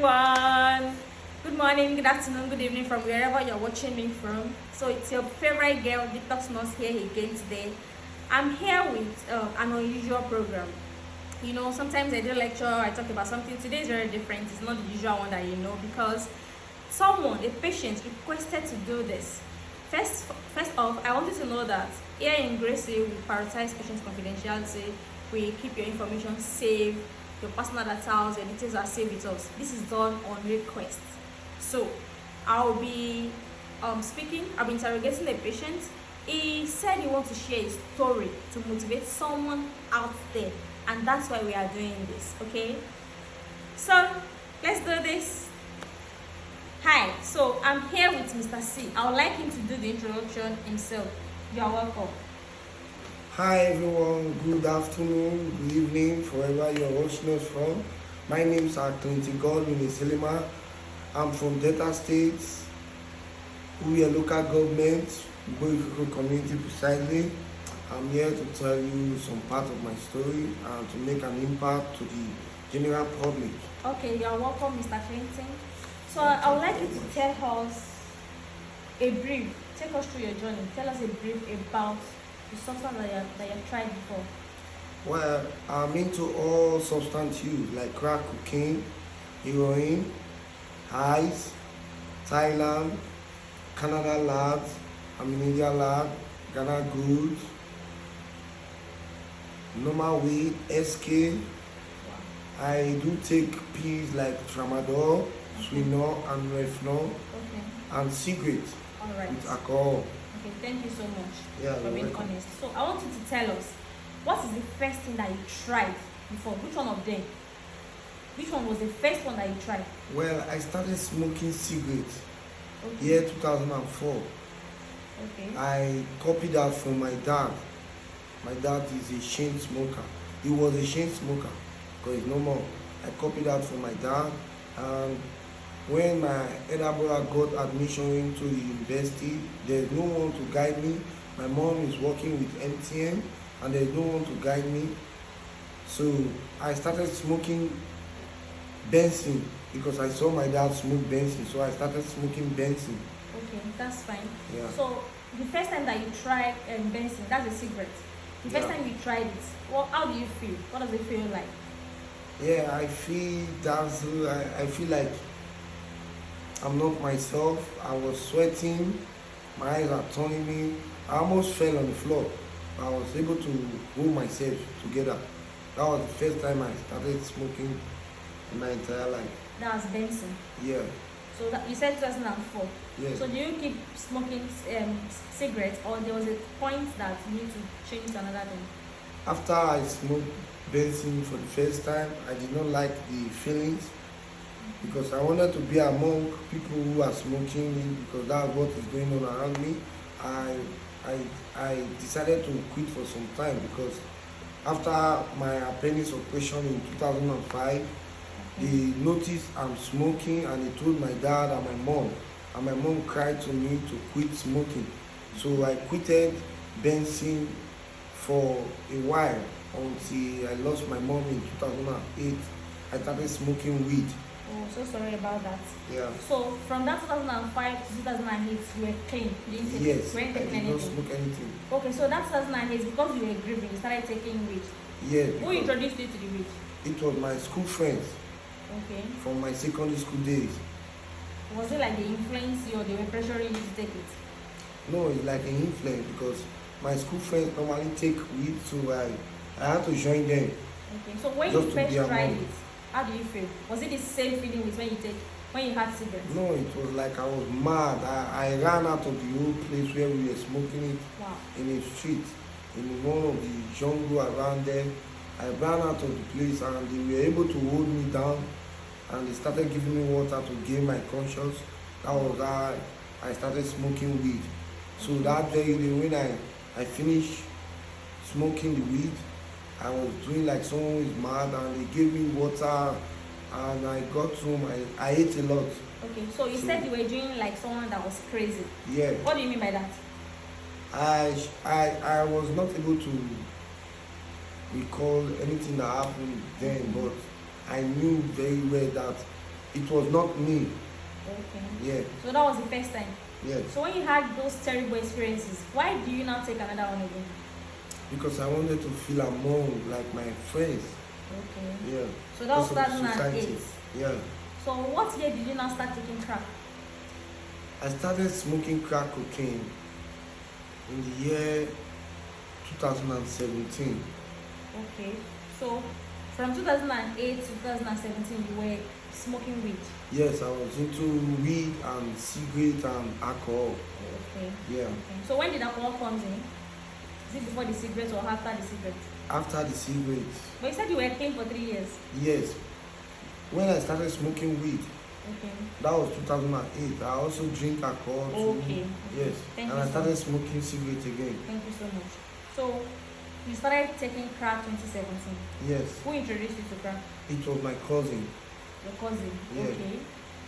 everyone. Good morning, good afternoon, good evening from wherever you're watching me from. So it's your favorite girl, Detox Nurse, here again today. I'm here with an unusual program. You know, sometimes I do a lecture, I talk about something. Today is very different. It's not the usual one that you know because someone, a patient, requested to do this. First off, I want you to know that here in Gracie, we prioritize patient confidentiality. We keep your information safe. Your personal data, your details are saved with us. This is done on request. So I'll be I'll be interrogating the patient. He said he wants to share a story to motivate someone out there, and that's why we are doing this. Okay, so let's do this. Hi, so I'm here with Mr. C. I would like him to do the introduction himself. You are welcome. Hi everyone, good afternoon, good evening, wherever you're watching us from. My name is Clinton Godwin Iselima. I'm from Delta State. We are local government, Boyfriend community precisely. I'm here to tell you some part of my story and to make an impact to the general public. Okay, you're welcome, Mr. Clinton. So I would like you to tell us a brief, take us through your journey. Tell us a brief about the substance that you've tried before. Well, I'm into all substance use like crack cocaine, heroin, ice, Thailand, Canada labs, India lab, Ghana goods, normal weed, SK. Wow. I do take pills like tramadol, Swinol, and Refnol, and cigarettes with alcohol. Okay, thank you so much for being welcome. honest. So I want you to tell us, what is the first thing that you tried before? Which one of them? Which one was the first one that you tried? Well, I started smoking cigarettes Okay. year 2004. Okay. I copied that from my dad. My dad is a chain smoker. He was a chain smoker because he's no more. I copied that from my dad. And when my elder brother got admission into the university, there's no one to guide me. My mom is working with MTN and there's no one to guide me. So I started smoking Benson because I saw my dad smoke Benson. So I started smoking Benson. Okay, that's fine. Yeah. So the first time that you tried Benson, that's a cigarette. The first time you tried it, how do you feel? What does it feel like? Yeah, I feel dazzled. I feel like I'm not myself. I was sweating. My eyes are turning me. I almost fell on the floor. I was able to hold myself together. That was the first time I started smoking in my entire life. That was Benson. Yeah. So that, you said 2004. Yes. So do you keep smoking cigarettes, or there was a point that you need to change to another thing? After I smoked Benson for the first time, I did not like the feelings because I wanted to be among people who are smoking because that's what is going on around me. I decided to quit for some time because after my appendix operation in 2005, they noticed I'm smoking and they told my dad and my mom. And my mom cried to me to quit smoking. So I quitted Benson for a while until I lost my mom in 2008. I started smoking weed. Oh, so sorry about that. Yeah. So from that 2005 to 2008, you were clean. You didn't take Yes, you weren't I taking did not anything. smoke anything. Okay, so that 2008 is because you were grieving, you started taking weed. Yeah. Who introduced you to the weed? It was my school friends Okay. from my secondary school days. Was it like they influenced you or they were pressuring you to take it? No, it's like an influence because my school friends normally take weed, so I had to join them. Okay. So when Just you to first be tried among. it, how do you feel? Was it the same feeling with when you had cigarettes? No, it was like I was mad. I ran out of the old place where we were smoking it Wow. in a street, in one of the jungle around there. I ran out of the place and they were able to hold me down and they started giving me water to gain my conscience. That was how I started smoking weed. So that very day when I finished smoking the weed, I was doing like someone who is mad and they gave me water and I got home. I ate a lot. Okay, so you said you were doing like someone that was crazy. Yeah. What do you mean by that? I was not able to recall anything that happened then, but I knew very well that It was not me. Okay. Yeah. So that was the first time. Yes. So when you had those terrible experiences, why do you now take another one again? Because I wanted to feel among like my friends. Okay. Yeah. So that was Because of 2008. society. Yeah. So what year did you now start taking crack? I started smoking crack cocaine in the year 2017. Okay. So from 2008 to 2017, you were smoking weed. Yes, I was into weed and cigarette and alcohol. Okay. Yeah. Okay. So when did alcohol comes in? Is it before the cigarette or after the cigarette? After the cigarette. But you said you were clean for 3 years. Yes. When I started smoking weed, Okay. that was 2008. I also drink alcohol too. Okay. Yes. Thank And you I so started much. smoking cigarette again. Thank you so much. So you started taking crack 2017. Yes. Who introduced you to crack? It was my cousin. Your cousin. Yeah. Okay.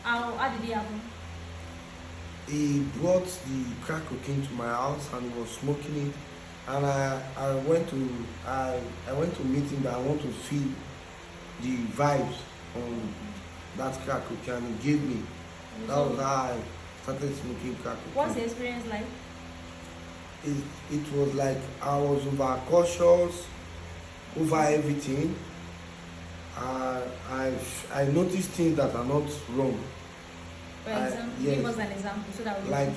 How did it happen? He brought the crack cocaine to my house and he was smoking it. And I went to meet him that I want to feel the vibes on that crack cocaine he gave me. That was how I started smoking crack cocaine. What's the experience like? It was like I was over cautious over everything. I noticed things that are not wrong. For example, yes. give us an example so that we Like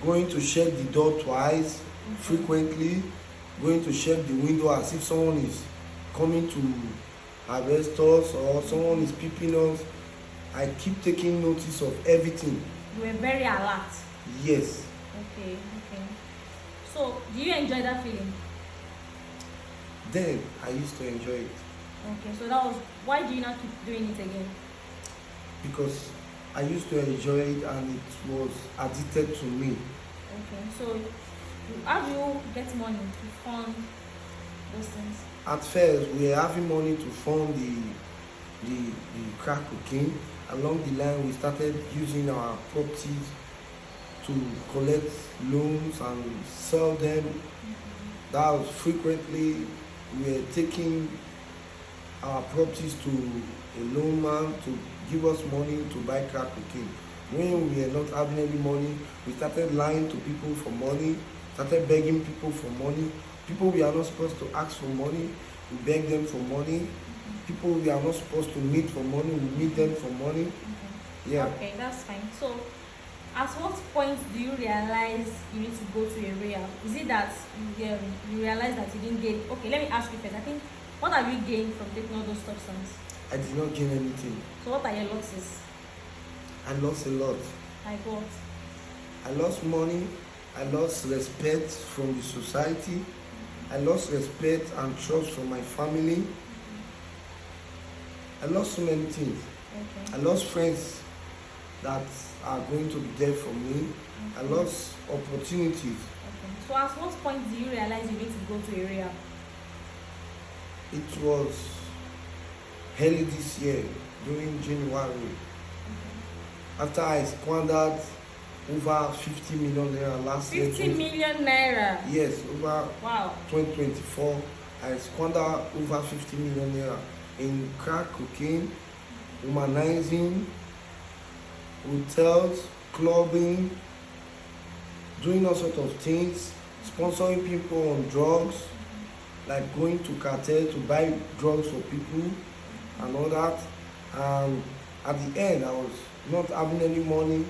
going to check the door twice, frequently, going to check the window as if someone is coming to arrest us or someone is peeping us. I keep taking notice of everything. You were very alert. Yes. Okay. So, do you enjoy that feeling? Then I used to enjoy it Okay, so that was why do you not keep doing it again? because I used to enjoy it and it was addicted to me. Okay, so how do you get money to fund those things? At first, we were having money to fund the crack cocaine. Along the line, we started using our properties to collect loans and sell them. That was frequently we were taking our properties to a loan man to give us money to buy crack cocaine. When we were not having any money, we started lying to people for money, started begging people for money. People we are not supposed to ask for money, we beg them for money. People we are not supposed to meet for money, we meet them for money. Yeah. Okay, that's fine. So, at what point do you realize you need to go to a rehab? Is it that you realize that you didn't gain? Okay, let me ask you first. I think, what have you gained from taking all those substances? I did not gain anything. So, what are your losses? I lost a lot. Like what? I lost money. I lost respect from the society. I lost respect and trust from my family. I lost so many things. Okay. I lost friends that are going to be there for me. I lost opportunities. Okay. So, at what point do you realize you need to go to a rehab? It was early this year, during January. After I squandered over 50 million naira last year. 50 million naira? Yes, over Wow. 2024, I squandered over 50 million naira in crack cocaine, humanizing, hotels, clubbing, doing all sorts of things, sponsoring people on drugs, like going to cartel to buy drugs for people and all that. And at the end, I was not having any money.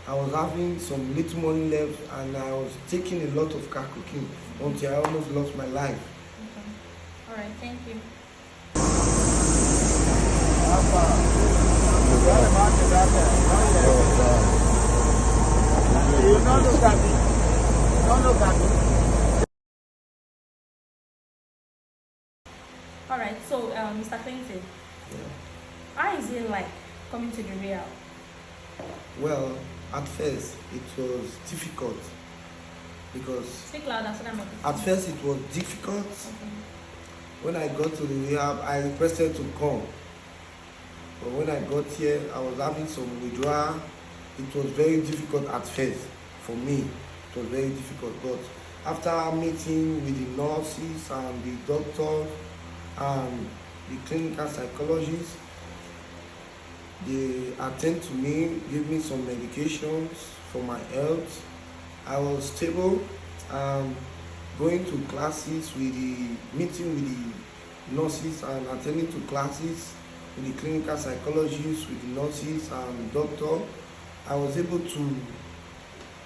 I was having some little money left and I was taking a lot of crack cocaine until I almost lost my life. Okay. Alright, thank you. Alright, so Mr. Clinton, Yeah. how is it like coming to the rehab? Well, at first it was difficult because Speak louder so that my people- at first it was difficult. Okay. When I got to the rehab, I requested to come. But when I got here, I was having some withdrawal. It was very difficult at first for me. It was very difficult. But after meeting with the nurses and the doctors and the clinical psychologists, They attend to me, give me some medications for my health. I was stable, um, going to classes with meeting with the nurses and attending to classes with the clinical psychologists, with the nurses and doctor. I was able to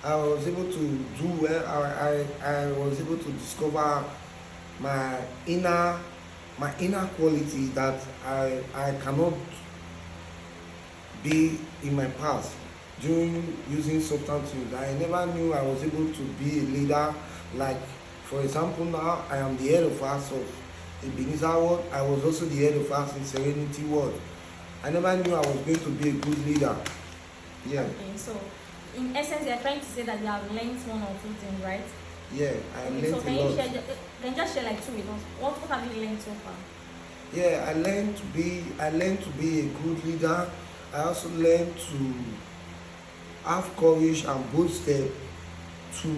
I was able to do well. I was able to discover my inner my inner quality that I cannot be in my past during using substance use. I never knew I was able to be a leader. Like, for example, now I am the head of us of Ebenezer Ward. I was also the head of us in Serenity Ward. I never knew I was going to be a good leader. Yeah. Okay, so in essence, you're trying to say that you have learned one or two things, right? Yeah, I Okay, learned so can a you lot. can you just share like two with us? What have you learned so far? Yeah, I learned to be a good leader. I also learned to have courage and bold step to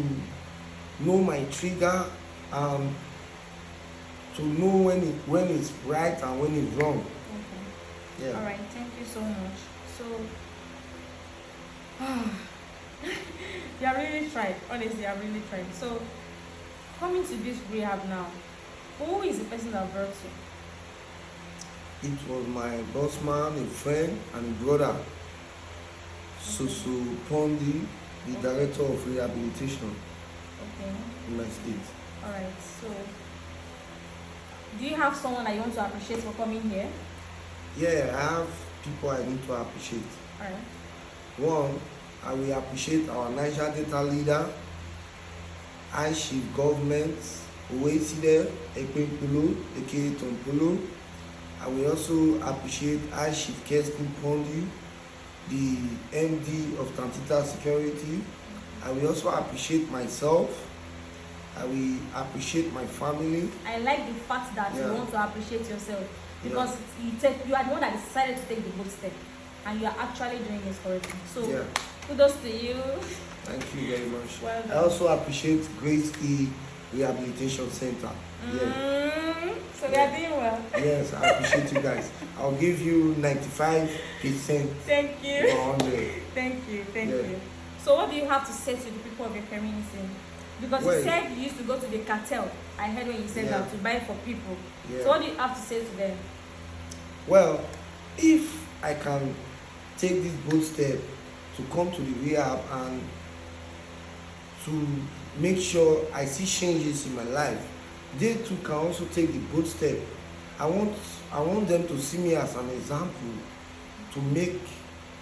know my trigger and to know when it's right and when it's wrong. Okay. Yeah. All right. Thank you so much. So, you are really tried. Honestly, I really tried. So, coming to this rehab now, who is the person that brought you? It was my boss man, a friend, and a brother, Susu Pondi, the director of rehabilitation Okay. in my state. All right. So, do you have someone that you want to appreciate for coming here? Yeah, I have people I need to appreciate. All right. One, I will appreciate our Niger Delta leader, High Chief Government, Oweside Ekpempulu, aka Tompulu. I will also appreciate High Chief Kestin Pondi, the MD of Tantita Security. I will also appreciate myself. I will appreciate my family. I like the fact that Yeah. you want to appreciate yourself because Yeah. you are the one that decided to take the bold step and you are actually doing this correctly. So, Yeah, kudos to you. thank you very much. Well I done. also appreciate Grace E Rehabilitation Center. Yeah. So we are doing well. Yes, I appreciate you guys. I'll give you 95% Thank you. 100. Thank you. Thank Yeah. you. So what do you have to say to the people of your community? Because Well, you said you used to go to the cartel. I heard when you said Yeah. that to buy for people. Yeah. So what do you have to say to them? Well, if I can take this bold step to come to the rehab and to make sure I see changes in my life, they too can also take the bold step. I want them to see me as an example to make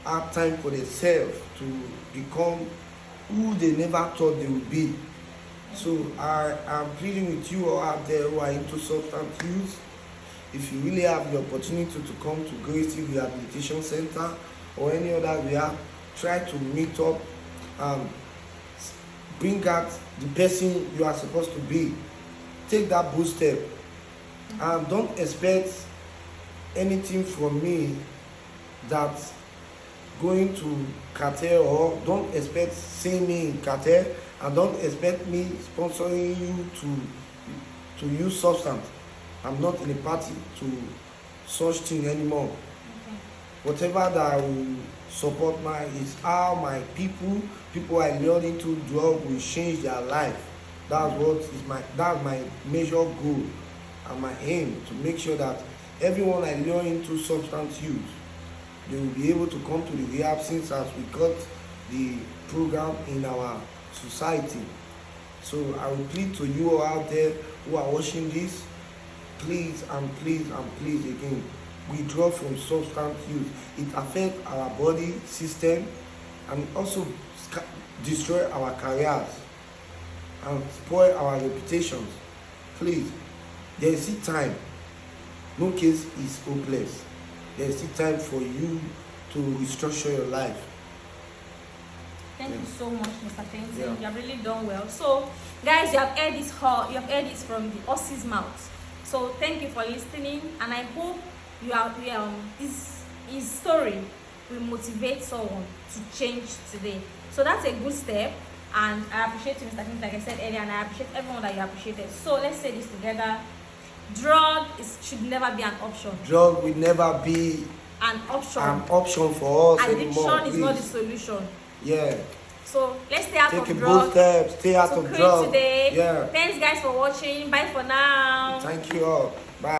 hard time for themselves to become who they never thought they would be. So I am pleading with you all out there who are into substance use. If you really have the opportunity to come to Gracie Rehabilitation Center or any other rehab, try to meet up and bring out the person you are supposed to be. Take that bold step and don't expect anything from me that's going to cartel, or don't expect seeing me in cartel, and don't expect me sponsoring you to use substance. I'm not in a party to such thing anymore. Okay. Whatever that I will support my is how my people I lured into drug will change their life. That's my major goal and my aim, to make sure that everyone I lure into substance use, they will be able to come to the rehab since as we got the program in our society. So I will plead to you all out there who are watching this, please and please and please again, withdraw from substance use. It affects our body system and also destroy our careers and spoil our reputations. Please, there is still time. No case is hopeless. There is still time for you to restructure your life. Thank you so much, Mr. Fenton. Yeah. You have really done well. So, guys, you have heard this from the horse's mouth. So, thank you for listening, and I hope his story will motivate someone to change today. So that's a good step, and I appreciate you, Mr. Fenton, like I said earlier, and I appreciate everyone that you appreciated. So let's say this together: drug should never be an option. Drug will never be an option. An option for us Addiction anymore, is not the please. solution. Yeah. So let's stay out Take a of bold drugs. step. Stay out To of create drugs. today. Yeah. Thanks guys for watching. Bye for now. Thank you all. Bye.